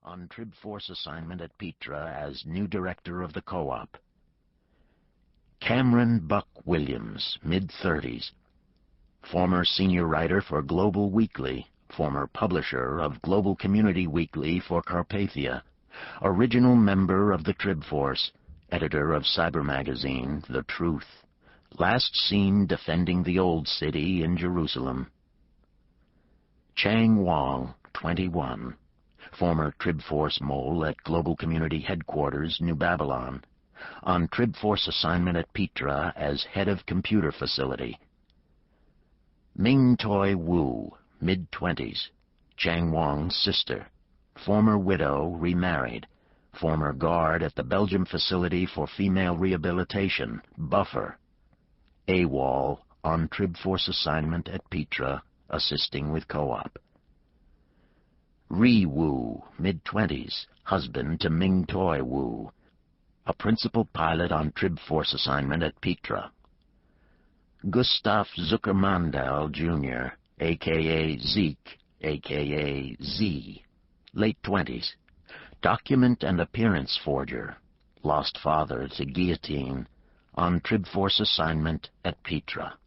on Trib Force assignment at Petra as new director of the co-op. Cameron Buck Williams, mid-30s. Former senior writer for Global Weekly, former publisher of Global Community Weekly for Carpathia, original member of the Trib Force, editor of cyber magazine The Truth, last seen defending the Old City in Jerusalem. Chang Wong, 21, former Trib Force mole at Global Community Headquarters, New Babylon, on Trib Force assignment at Petra as head of computer facility. Ming Toi Wu, mid-20s, Chang Wong's sister, former widow, remarried, former guard at the Belgium Facility for Female Rehabilitation, Buffer, AWOL, on Trib Force assignment at Petra, assisting with co-op. Ri Wu, mid-20s, husband to Ming Toi Wu, a principal pilot on Trib Force assignment at Petra. Gustav Zuckermandel, Jr., a.k.a. Zeke, a.k.a. Z, late 20s, document and appearance forger, lost father to guillotine, on Trib Force assignment at Petra.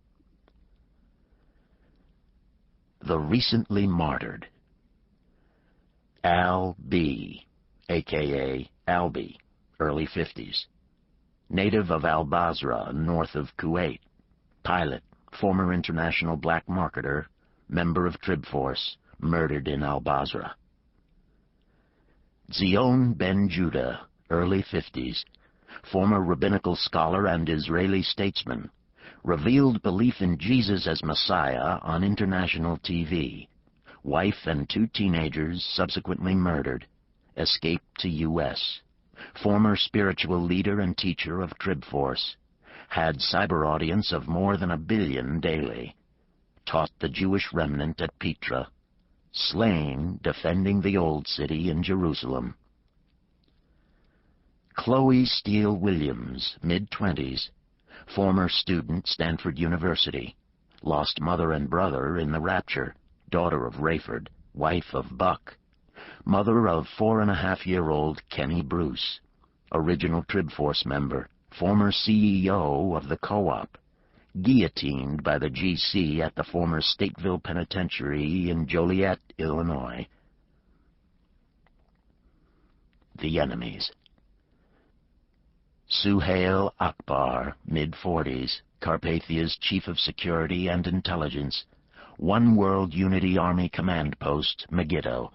The recently martyred. Al B., a.k.a. Albie, early 50s, native of Al-Basra, north of Kuwait, pilot, former international black marketer, member of Trib Force, murdered in Al-Basra. Zion Ben Judah, early 50s, former rabbinical scholar and Israeli statesman, revealed belief in Jesus as Messiah on international TV. Wife and 2 teenagers subsequently murdered. Escaped to U.S. Former spiritual leader and teacher of Trib Force. Had cyber audience of more than 1 billion daily. Taught the Jewish remnant at Petra. Slain defending the Old City in Jerusalem. Chloe Steele Williams, mid-20s, former student, Stanford University, lost mother and brother in the rapture, daughter of Rayford, wife of Buck, mother of 4.5-year-old Kenny Bruce, original Trib Force member, former CEO of the co-op, guillotined by the GC at the former Stateville Penitentiary in Joliet, Illinois. The enemies. Suhail Akbar, mid-40s, Carpathia's Chief of Security and Intelligence, One World Unity Army Command Post, Megiddo.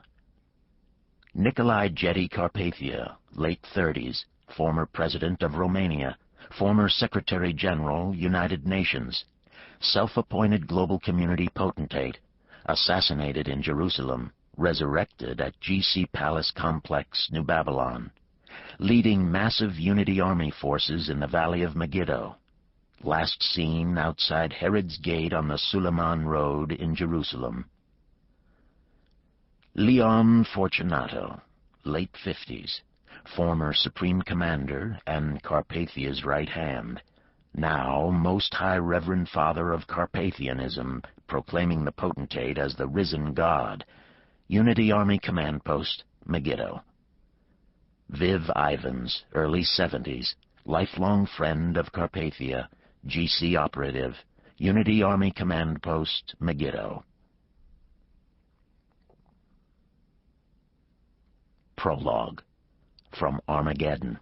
Nicolae Jetty Carpathia, late 30s, former President of Romania, former Secretary-General, United Nations, self-appointed Global Community Potentate, assassinated in Jerusalem, resurrected at GC Palace Complex, New Babylon, leading massive Unity Army forces in the Valley of Megiddo, last seen outside Herod's Gate on the Suleiman Road in Jerusalem. Leon Fortunato, late 50s, former Supreme Commander and Carpathia's right hand, now Most High Reverend Father of Carpathianism, proclaiming the potentate as the risen God, Unity Army Command Post, Megiddo. Viv Ivans, early 70s, lifelong friend of Carpathia, GC operative, Unity Army Command Post, Megiddo. Prologue from Armageddon.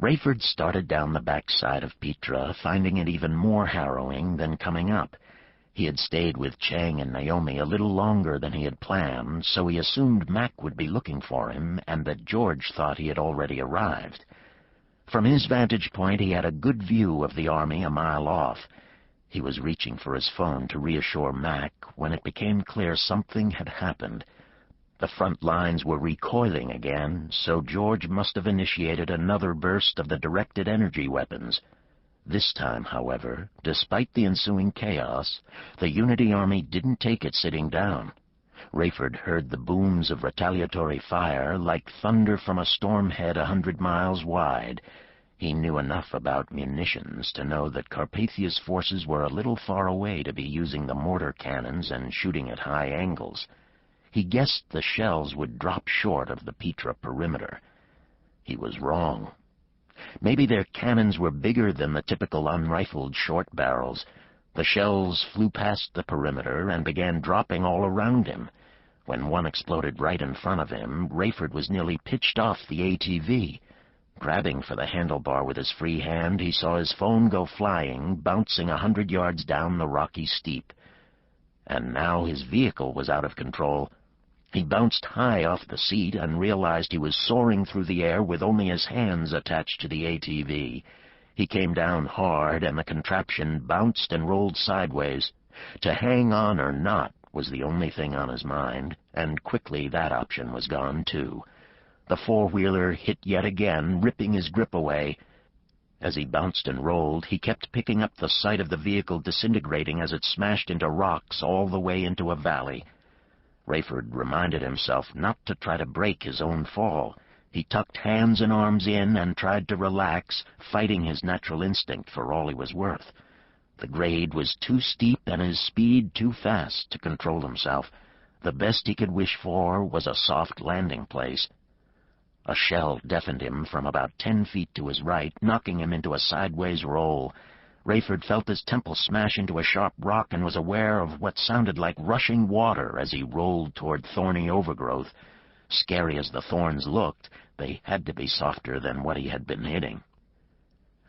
Rayford started down the backside of Petra, finding it even more harrowing than coming up. He had stayed with Chang and Naomi a little longer than he had planned, so he assumed Mac would be looking for him and that George thought he had already arrived. From his vantage point, he had a good view of the army a mile off. He was reaching for his phone to reassure Mac when it became clear something had happened. The front lines were recoiling again, so George must have initiated another burst of the directed energy weapons. This time, however, despite the ensuing chaos, the Unity Army didn't take it sitting down. Rayford heard the booms of retaliatory fire like thunder from a storm head 100 miles wide. He knew enough about munitions to know that Carpathia's forces were a little far away to be using the mortar cannons and shooting at high angles. He guessed the shells would drop short of the Petra perimeter. He was wrong. Maybe their cannons were bigger than the typical unrifled short barrels. The shells flew past the perimeter and began dropping all around him. When one exploded right in front of him, Rayford was nearly pitched off the ATV. Grabbing for the handlebar with his free hand, he saw his phone go flying, bouncing 100 yards down the rocky steep. And now his vehicle was out of control. He bounced high off the seat and realized he was soaring through the air with only his hands attached to the ATV. He came down hard, and the contraption bounced and rolled sideways. To hang on or not was the only thing on his mind, and quickly that option was gone, too. The four-wheeler hit yet again, ripping his grip away. As he bounced and rolled, he kept picking up the sight of the vehicle disintegrating as it smashed into rocks all the way into a valley. Rayford reminded himself not to try to break his own fall. He tucked hands and arms in and tried to relax, fighting his natural instinct for all he was worth. The grade was too steep and his speed too fast to control himself. The best he could wish for was a soft landing place. A shell deafened him from about 10 feet to his right, knocking him into a sideways roll. Rayford felt his temple smash into a sharp rock and was aware of what sounded like rushing water as he rolled toward thorny overgrowth. Scary as the thorns looked, they had to be softer than what he had been hitting.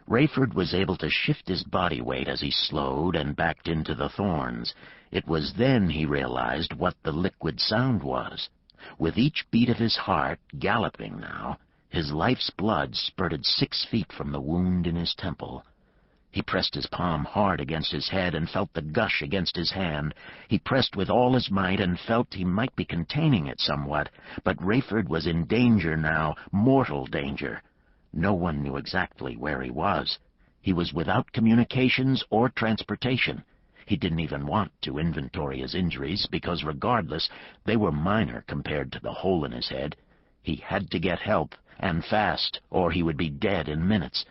Rayford was able to shift his body weight as he slowed and backed into the thorns. It was then he realized what the liquid sound was. With each beat of his heart, galloping now, his life's blood spurted 6 feet from the wound in his temple. He pressed his palm hard against his head and felt the gush against his hand. He pressed with all his might and felt he might be containing it somewhat, but Rayford was in danger now, mortal danger. No one knew exactly where he was. He was without communications or transportation. He didn't even want to inventory his injuries, because regardless, they were minor compared to the hole in his head. He had to get help, and fast, or he would be dead in minutes.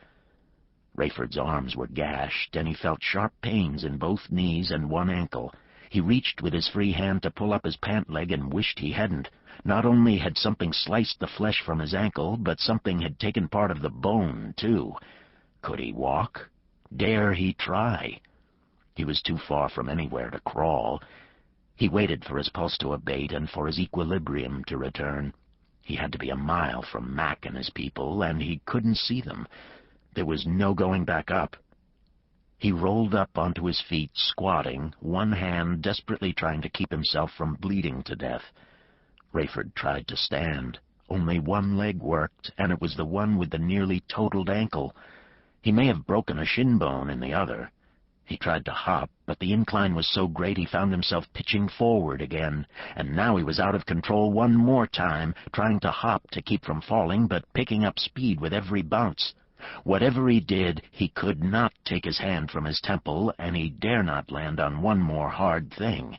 Rayford's arms were gashed, and he felt sharp pains in both knees and one ankle. He reached with his free hand to pull up his pant leg and wished he hadn't. Not only had something sliced the flesh from his ankle, but something had taken part of the bone, too. Could he walk? Dare he try? He was too far from anywhere to crawl. He waited for his pulse to abate and for his equilibrium to return. He had to be a mile from Mac and his people, and he couldn't see them. There was no going back up. He rolled up onto his feet, squatting, one hand desperately trying to keep himself from bleeding to death. Rayford tried to stand. Only one leg worked, and it was the one with the nearly totaled ankle. He may have broken a shin bone in the other. He tried to hop, but the incline was so great he found himself pitching forward again, and now he was out of control one more time, trying to hop to keep from falling, but picking up speed with every bounce. Whatever he did, he could not take his hand from his temple, and he dare not land on one more hard thing.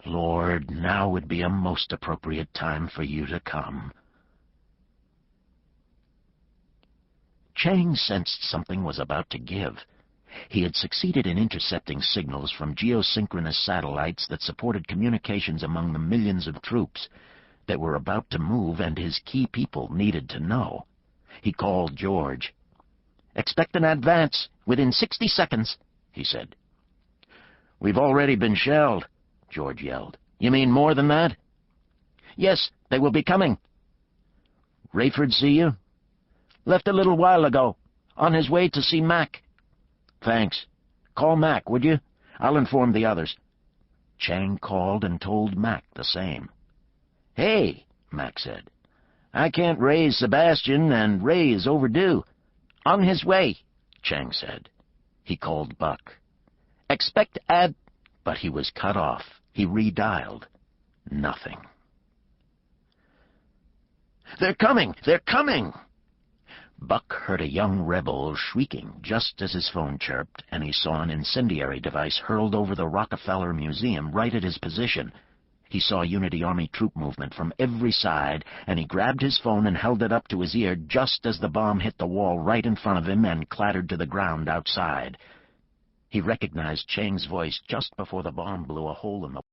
Lord, now would be a most appropriate time for you to come. Chang sensed something was about to give. He had succeeded in intercepting signals from geosynchronous satellites that supported communications among the millions of troops that were about to move, and his key people needed to know. He called George. "Expect an advance within 60 seconds, he said. "We've already been shelled," George yelled. "You mean more than that?" "Yes, they will be coming." "Rayford see you?" "Left a little while ago. On his way to see Mac." "Thanks. Call Mac, would you? I'll inform the others." Chang called and told Mac the same. "Hey," Mac said. "I can't raise Sebastian, and Ray is overdue." "On his way," Chang said. He called Buck. "Expect ad—" But he was cut off. He redialed. Nothing. "They're coming! They're coming!" Buck heard a young rebel shrieking just as his phone chirped, and he saw an incendiary device hurled over the Rockefeller Museum right at his position. He saw Unity Army troop movement from every side, and he grabbed his phone and held it up to his ear just as the bomb hit the wall right in front of him and clattered to the ground outside. He recognized Chang's voice just before the bomb blew a hole in the